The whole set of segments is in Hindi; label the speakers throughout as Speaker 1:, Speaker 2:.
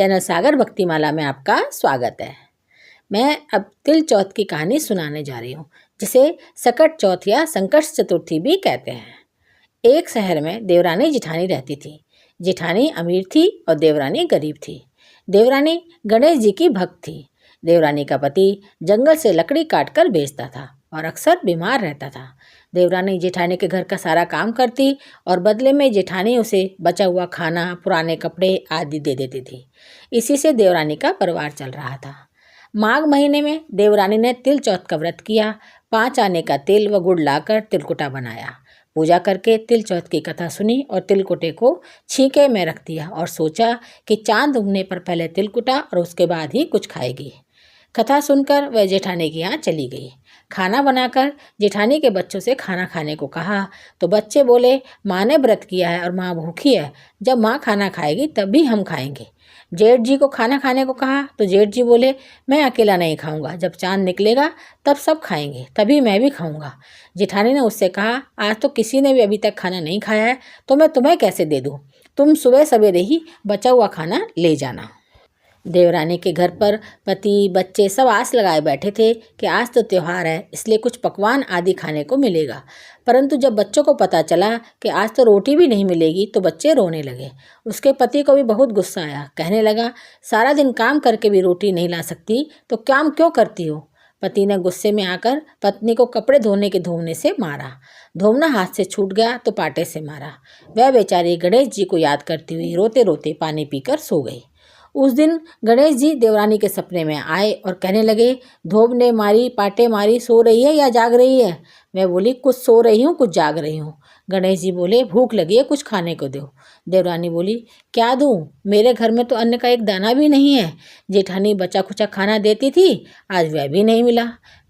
Speaker 1: चैनल सागर भक्तिमाला में आपका स्वागत है। मैं अब तिल चौथ की कहानी सुनाने जा रही हूँ, जिसे सकट चौथ या संकट चतुर्थी भी कहते हैं। एक शहर में देवरानी जिठानी रहती थी। जिठानी अमीर थी और देवरानी गरीब थी। देवरानी गणेश जी की भक्त थी। देवरानी का पति जंगल से लकड़ी काट कर बेचता था और अक्सर बीमार रहता था। देवरानी जेठानी के घर का सारा काम करती और बदले में जेठानी उसे बचा हुआ खाना, पुराने कपड़े आदि दे देती थी। इसी से देवरानी का परिवार चल रहा था। माघ महीने में देवरानी ने तिल चौथ का व्रत किया। 5 आने का तिल व गुड़ लाकर तिलकुटा बनाया। पूजा करके तिल चौथ की कथा सुनी और तिलकुटे को छीके में रख दिया और सोचा कि चांद उगने पर पहले तिलकुटा और उसके बाद ही कुछ खाएगी। कथा सुनकर वह जेठानी के यहाँ चली गई। खाना बनाकर जेठानी के बच्चों से खाना खाने को कहा तो बच्चे बोले, माँ ने व्रत किया है और माँ भूखी है, जब माँ खाना खाएगी तभी हम खाएंगे। जेठ जी को खाना खाने को कहा तो जेठ जी बोले, मैं अकेला नहीं खाऊंगा, जब चांद निकलेगा तब सब खाएंगे, तभी मैं भी खाऊंगा। जेठानी ने उससे कहा, आज तो किसी ने भी अभी तक खाना नहीं खाया है तो मैं तुम्हें कैसे दे दूँ, तुम सुबह सवेरे ही बचा हुआ खाना ले जाना। देवरानी के घर पर पति बच्चे सब आस लगाए बैठे थे कि आज तो त्योहार है, इसलिए कुछ पकवान आदि खाने को मिलेगा। परंतु जब बच्चों को पता चला कि आज तो रोटी भी नहीं मिलेगी तो बच्चे रोने लगे। उसके पति को भी बहुत गुस्सा आया। कहने लगा, सारा दिन काम करके भी रोटी नहीं ला सकती तो काम क्यों करती हो। पति ने गुस्से में आकर पत्नी को कपड़े धोने के धोने से मारा। धोना हाथ से छूट गया तो पाटे से मारा। वह बेचारी गणेश जी को याद करती हुई रोते रोते पानी पीकर सो गई। उस दिन गणेश जी देवरानी के सपने में आए और कहने लगे, धोब ने मारी, पाटे मारी, सो रही है या जाग रही है। मैं बोली, कुछ सो रही हूँ, कुछ जाग रही हूँ। गणेश जी बोले, भूख लगी है, कुछ खाने को दो। देवरानी बोली, क्या दूँ, मेरे घर में तो अन्न का एक दाना भी नहीं है। जेठानी बचा खुचा खाना देती थी, आज वह भी नहीं मिला।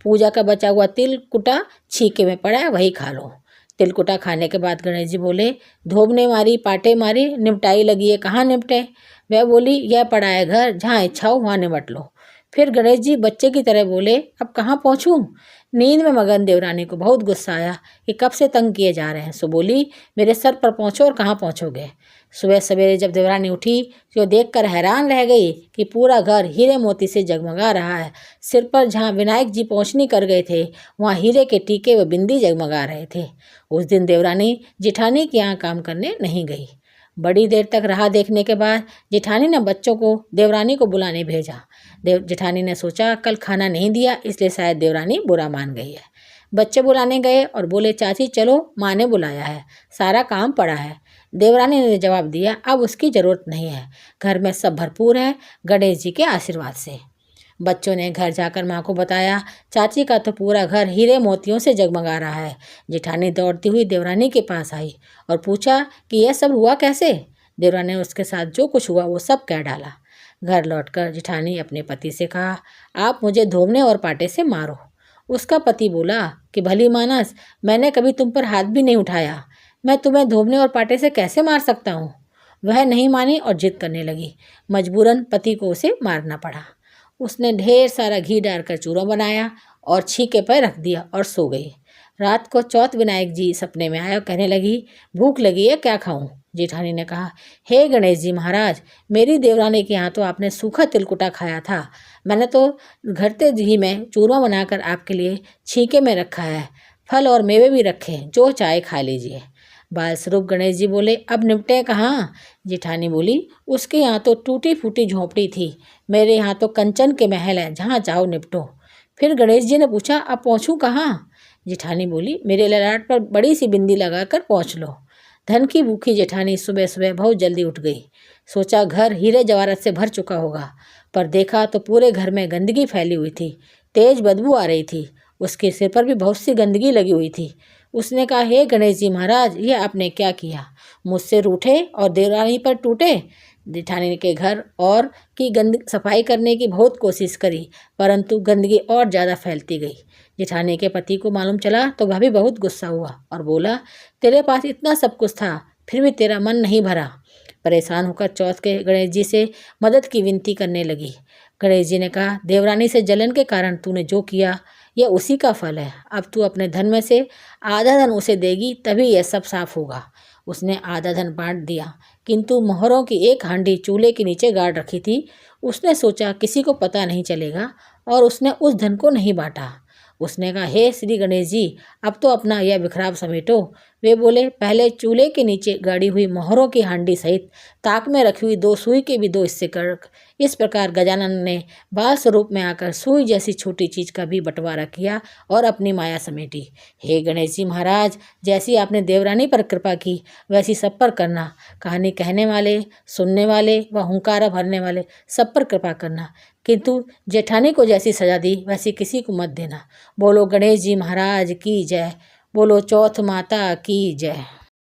Speaker 1: पूजा का बचा हुआ तिल कुटा छीके में पड़ा है, वही खा लो। तिलकुटा खाने के बाद गणेश जी बोले, धोब ने मारी, पाटे मारी, निपटाई लगी है, कहाँ निपटे। वह बोली, यह पड़ा है घर, जहाँ इच्छा हो वहाँ निपट लो। फिर गणेश जी बच्चे की तरह बोले, अब कहाँ पहुँचूँ। नींद में मगन देवरानी को बहुत गुस्सा आया कि कब से तंग किए जा रहे हैं, सो बोली, मेरे सर पर पहुँचो और कहाँ पहुँचोगे। सुबह सवेरे जब देवरानी उठी तो देखकर हैरान रह गई कि पूरा घर हीरे मोती से जगमगा रहा है। सिर पर जहाँ विनायक जी पहुँचनी कर गए थे वहाँ हीरे के टीके व बिंदी जगमगा रहे थे। उस दिन देवरानी जेठानी के यहाँ काम करने नहीं गई। बड़ी देर तक राह देखने के बाद जेठानी ने बच्चों को देवरानी को बुलाने भेजा। जेठानी ने सोचा, कल खाना नहीं दिया इसलिए शायद देवरानी बुरा मान गई है। बच्चे बुलाने गए और बोले, चाची चलो, माँ ने बुलाया है, सारा काम पड़ा है। देवरानी ने जवाब दिया, अब उसकी ज़रूरत नहीं है, घर में सब भरपूर है गणेश जी के आशीर्वाद से। बच्चों ने घर जाकर माँ को बताया, चाची का तो पूरा घर हीरे मोतियों से जगमगा रहा है। जेठानी दौड़ती हुई देवरानी के पास आई और पूछा कि यह सब हुआ कैसे। देवरानी ने उसके साथ जो कुछ हुआ वो सब कह डाला। घर लौटकर जेठानी अपने पति से कहा, आप मुझे धोबने और पाटे से मारो। उसका पति बोला कि भली मानस, मैंने कभी तुम पर हाथ भी नहीं उठाया, मैं तुम्हें धोबने और पाटे से कैसे मार सकता हूँ। वह नहीं मानी और जिद करने लगी। मजबूरन पति को उसे मारना पड़ा। उसने ढेर सारा घी डालकर चूरमा बनाया और छीके पर रख दिया और सो गई। रात को चौथ विनायक जी सपने में आए और कहने लगी, भूख लगी है, क्या खाऊं। जेठानी ने कहा, हे गणेश जी महाराज, मेरी देवरानी के यहाँ तो आपने सूखा तिलकुटा खाया था, मैंने तो घरते घी में चूरमा बनाकर आपके लिए छीके में रखा है, फल और मेवे भी रखे, जो चाहे खा लीजिए। बाल स्वरूप गणेश जी बोले, अब निपटे कहाँ। जेठानी बोली, उसके यहाँ तो टूटी फूटी झोंपड़ी थी, मेरे यहाँ तो कंचन के महल हैं, जहाँ चाहो निपटो। फिर गणेश जी ने पूछा, अब पहुँचूँ कहाँ। जेठानी बोली, मेरे ललाट पर बड़ी सी बिंदी लगाकर पहुँच लो। धन की भूखी जेठानी सुबह सुबह बहुत जल्दी उठ गई। सोचा घर हीरे जवाहरात से भर चुका होगा, पर देखा तो पूरे घर में गंदगी फैली हुई थी, तेज बदबू आ रही थी। उसके सिर पर भी बहुत सी गंदगी लगी हुई थी। उसने कहा, हे गणेश जी महाराज, ये आपने क्या किया, मुझसे रूठे और देवरानी पर टूटे। जेठानी के घर और की सफाई करने की बहुत कोशिश करी, परंतु गंदगी और ज़्यादा फैलती गई। जेठानी के पति को मालूम चला तो वह भी बहुत गुस्सा हुआ और बोला, तेरे पास इतना सब कुछ था फिर भी तेरा मन नहीं भरा। परेशान होकर चौथ के गणेश जी से मदद की विनती करने लगी। गणेश जी ने कहा, देवरानी से जलन के कारण तूने जो किया यह उसी का फल है। अब तू अपने धन में से आधा धन उसे देगी, तभी यह सब साफ होगा। उसने आधा धन बांट दिया। किंतु मोहरों की एक हांडी चूल्हे के नीचे गाड़ रखी थी। उसने सोचा किसी को पता नहीं चलेगा और उसने उस धन को नहीं बांटा। उसने कहा, हे श्री गणेश जी, अब तो अपना यह बिखराव समेटो। वे बोले, पहले चूल्हे के नीचे गाड़ी हुई मोहरों की हांडी सहित ताक में रखी हुई 2 सुई के भी 2 हिस्से कर। इस प्रकार गजानन ने बाल स्वरूप में आकर सुई जैसी छोटी चीज का भी बंटवारा किया और अपनी माया समेटी। हे गणेश जी महाराज, जैसी आपने देवरानी पर कृपा की वैसी सब पर करना। कहानी कहने वाले, सुनने वाले व हुंकारा भरने वाले सब पर कृपा करना, किंतु जेठानी को जैसी सजा दी वैसी किसी को मत देना। बोलो गणेश जी महाराज की जय। बोलो चौथ माता की जय।